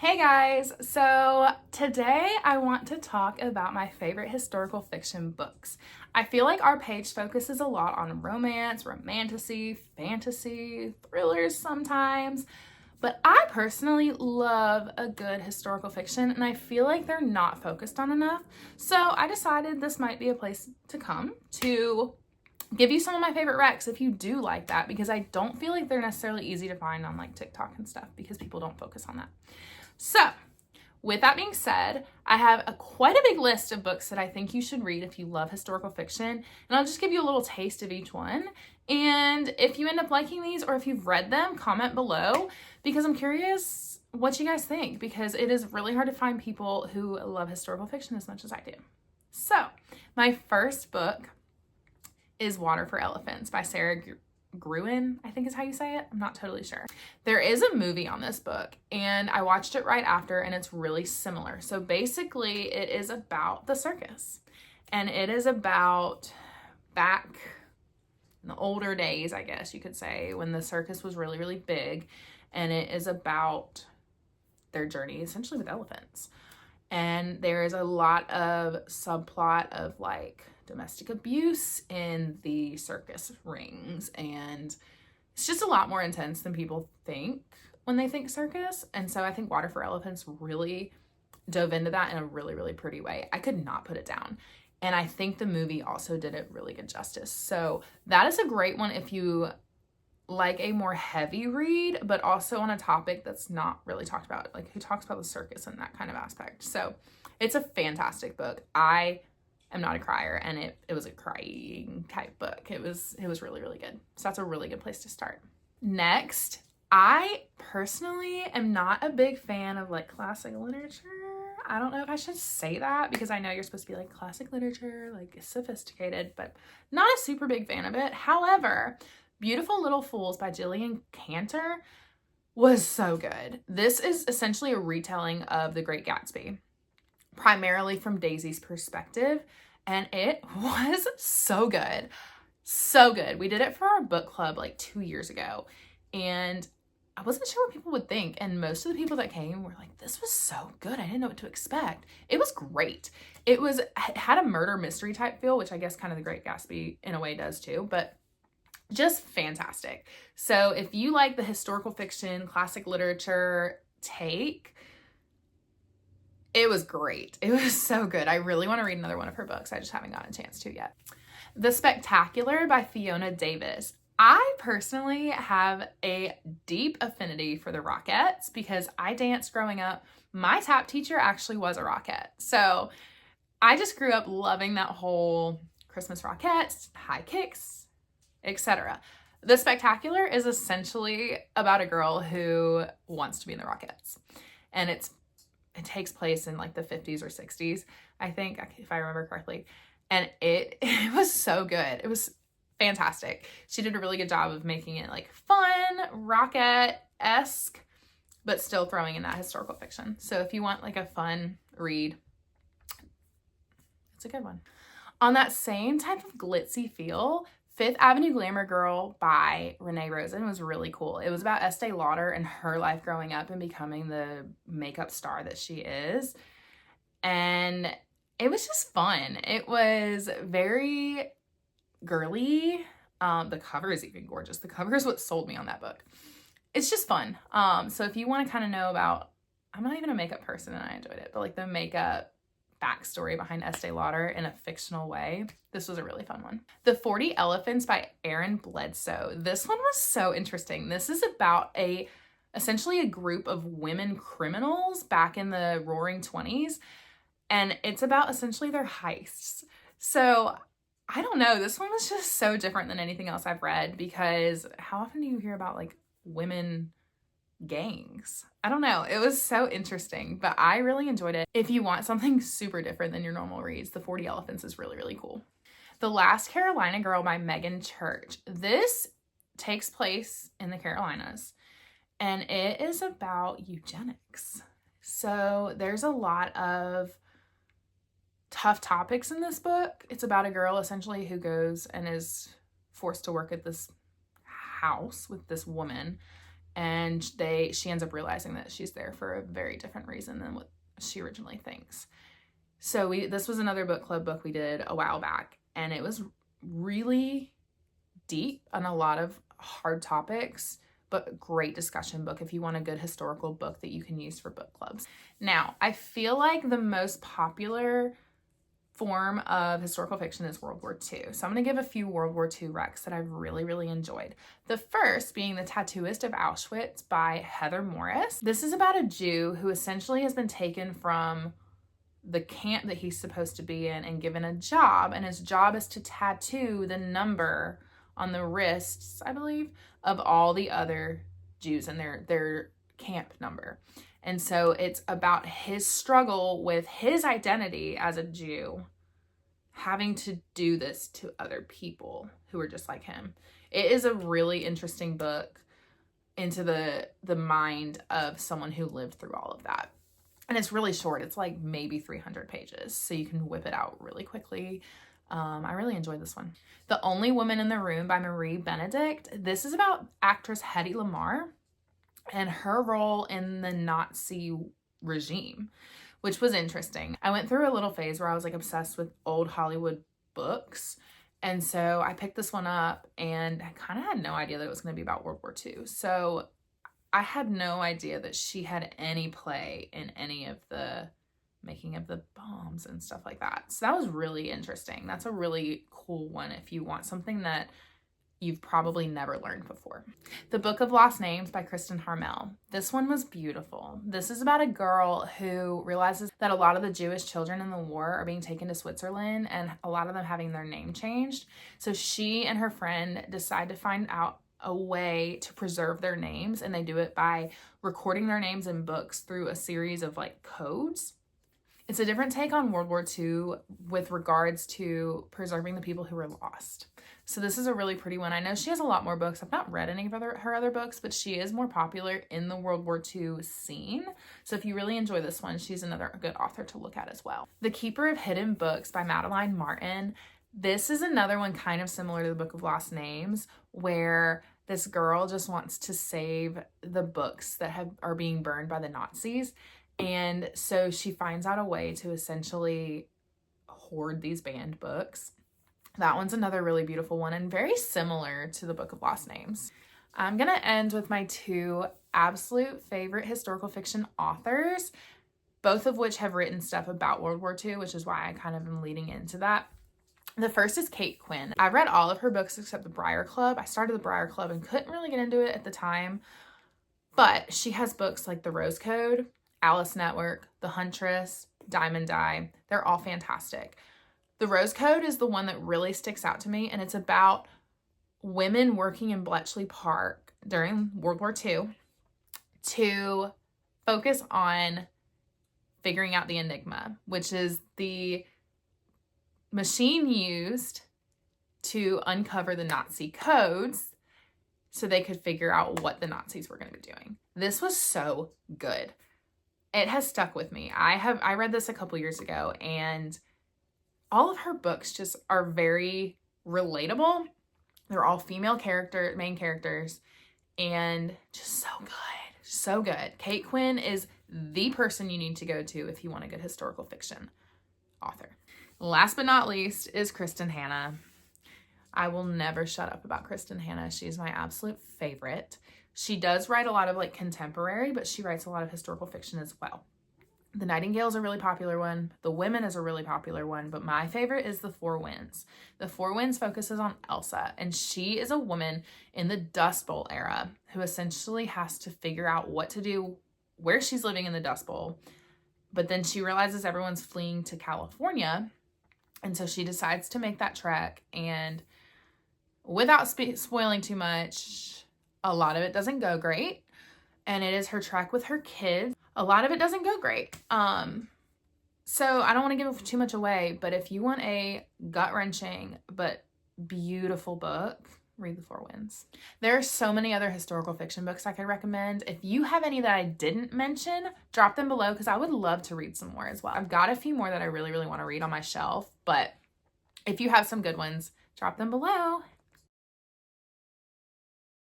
Hey guys, so today I want to talk about my favorite historical fiction books. I feel like our page focuses a lot on romance, romantasy, fantasy, thrillers sometimes, but I personally love a good historical fiction and I feel like they're not focused on enough. So I decided this might be a place to come to give you some of my favorite recs if you do like that, because I don't feel like they're necessarily easy to find on like TikTok and stuff because people don't focus on that. So, with that being said, I have quite a big list of books that I think you should read if you love historical fiction, and I'll just give you a little taste of each one. And if you end up liking these or if you've read them, comment below because I'm curious what you guys think, because it is really hard to find people who love historical fiction as much as I do. So, my first book is Water for Elephants by Sarah Gruen, I think is how you say it. I'm not totally sure. There is a movie on this book and I watched it right after and it's really similar. So basically it is about the circus and it is about back in the older days, I guess you could say, when the circus was really, really big, and it is about their journey essentially with elephants. And there is a lot of subplot of like domestic abuse in the circus rings, and it's just a lot more intense than people think when they think circus. And so I think Water for Elephants really dove into that in a really, really pretty way. I could not put it down. And I think the movie also did it really good justice. So that is a great one if you like a more heavy read, but also on a topic that's not really talked about, like who talks about the circus and that kind of aspect. So it's a fantastic book. I am not a crier, and it was a crying type book. It was really, really good. So that's a really good place to start. Next, I personally am not a big fan of like classic literature. I don't know if I should say that because I know you're supposed to be like classic literature, like sophisticated, but not a super big fan of it. However, Beautiful Little Fools by Gillian Cantor was so good. This is essentially a retelling of The Great Gatsby, primarily from Daisy's perspective, and it was so good. So good. We did it for our book club like 2 years ago, and I wasn't sure what people would think, and most of the people that came were like, this was so good. I didn't know what to expect. It was great. It had a murder mystery type feel, which I guess kind of The Great Gatsby in a way does too, but just fantastic. So if you like the historical fiction, classic literature take, it was great. It was so good. I really want to read another one of her books. I just haven't gotten a chance to yet. The Spectacular by Fiona Davis. I personally have a deep affinity for the Rockettes because I danced growing up. My tap teacher actually was a Rockette. So I just grew up loving that whole Christmas Rockettes, high kicks, etc. The Spectacular is essentially about a girl who wants to be in the Rockettes. And it takes place in like the 50s or 60s, I think, if I remember correctly. And it was so good. It was fantastic. She did a really good job of making it like fun, Rockette-esque, but still throwing in that historical fiction. So if you want like a fun read, it's a good one. On that same type of glitzy feel, Fifth Avenue Glamour Girl by Renee Rosen was really cool. It was about Estee Lauder and her life growing up and becoming the makeup star that she is. And it was just fun. It was very girly. The cover is even gorgeous. The cover is what sold me on that book. It's just fun. So if you want to kind of know about, I'm not even a makeup person and I enjoyed it, but like the makeup backstory behind Estee Lauder in a fictional way, this was a really fun one. The 40 Elephants by Erin Bledsoe. This one was so interesting. This is about essentially a group of women criminals back in the roaring 20s, and it's about essentially their heists. So I don't know, this one was just so different than anything else I've read, because how often do you hear about like women gangs? I don't know. It was so interesting, but I really enjoyed it. If you want something super different than your normal reads, The 40 Elephants is really, really cool. The Last Carolina Girl by Megan Church. This takes place in the Carolinas, and it is about eugenics. So there's a lot of tough topics in this book. It's about a girl essentially who goes and is forced to work at this house with this woman, and she ends up realizing that she's there for a very different reason than what she originally thinks. So this was another book club book we did a while back, and it was really deep on a lot of hard topics, but great discussion book if you want a good historical book that you can use for book clubs. Now, I feel like the most popular form of historical fiction is World War II. So I'm going to give a few World War II recs that I've really, really enjoyed. The first being The Tattooist of Auschwitz by Heather Morris. This is about a Jew who essentially has been taken from the camp that he's supposed to be in and given a job, and his job is to tattoo the number on the wrists, I believe, of all the other Jews and their camp number. And so it's about his struggle with his identity as a Jew, having to do this to other people who are just like him. It is a really interesting book into the mind of someone who lived through all of that. And it's really short. It's like maybe 300 pages, so you can whip it out really quickly. I really enjoyed this one. The Only Woman in the Room by Marie Benedict. This is about actress Hedy Lamarr and her role in the Nazi regime, which was interesting. I went through a little phase where I was like obsessed with old Hollywood books. And so I picked this one up, and I kind of had no idea that it was going to be about World War II. So I had no idea that she had any play in any of the making of the bombs and stuff like that. So that was really interesting. That's a really cool one if you want something that you've probably never learned before. The Book of Lost Names by Kristen Harmel. This one was beautiful. This is about a girl who realizes that a lot of the Jewish children in the war are being taken to Switzerland, and a lot of them having their name changed. So she and her friend decide to find out a way to preserve their names, and they do it by recording their names in books through a series of like codes. It's a different take on World War II with regards to preserving the people who were lost. So this is a really pretty one. I know she has a lot more books. I've not read any of her other books, but she is more popular in the World War II scene. So if you really enjoy this one, she's another good author to look at as well. The Keeper of Hidden Books by Madeline Martin. This is another one kind of similar to the Book of Lost Names, where this girl just wants to save the books that are being burned by the Nazis. And so she finds out a way to essentially hoard these banned books. That one's another really beautiful one and very similar to the Book of Lost Names. I'm going to end with my two absolute favorite historical fiction authors, both of which have written stuff about World War II, which is why I kind of am leading into that. The first is Kate Quinn. I read all of her books except The Briar Club. I started The Briar Club and couldn't really get into it at the time, but she has books like The Rose Code, Alice Network, The Huntress, Diamond Dye. They're all fantastic. The Rose Code is the one that really sticks out to me, and it's about women working in Bletchley Park during World War II to focus on figuring out the Enigma, which is the machine used to uncover the Nazi codes so they could figure out what the Nazis were going to be doing. This was so good. It has stuck with me. I read this a couple years ago, and all of her books just are very relatable. They're all female main characters, and just so good. So good. Kate Quinn is the person you need to go to if you want a good historical fiction author. Last but not least is Kristen Hanna. I will never shut up about Kristen Hanna. She's my absolute favorite. She does write a lot of like contemporary, but she writes a lot of historical fiction as well. The Nightingale is a really popular one. The Women is a really popular one, but my favorite is The Four Winds. The Four Winds focuses on Elsa, and she is a woman in the Dust Bowl era who essentially has to figure out what to do, where she's living in the Dust Bowl, but then she realizes everyone's fleeing to California, and so she decides to make that trek, and without spoiling too much, a lot of it doesn't go great, and it is her trek with her kids. A lot of it doesn't go great. So I don't want to give too much away, but if you want a gut-wrenching but beautiful book, read The Four Winds. There are so many other historical fiction books I could recommend. If you have any that I didn't mention, drop them below because I would love to read some more as well. I've got a few more that I really, really want to read on my shelf, but if you have some good ones, drop them below.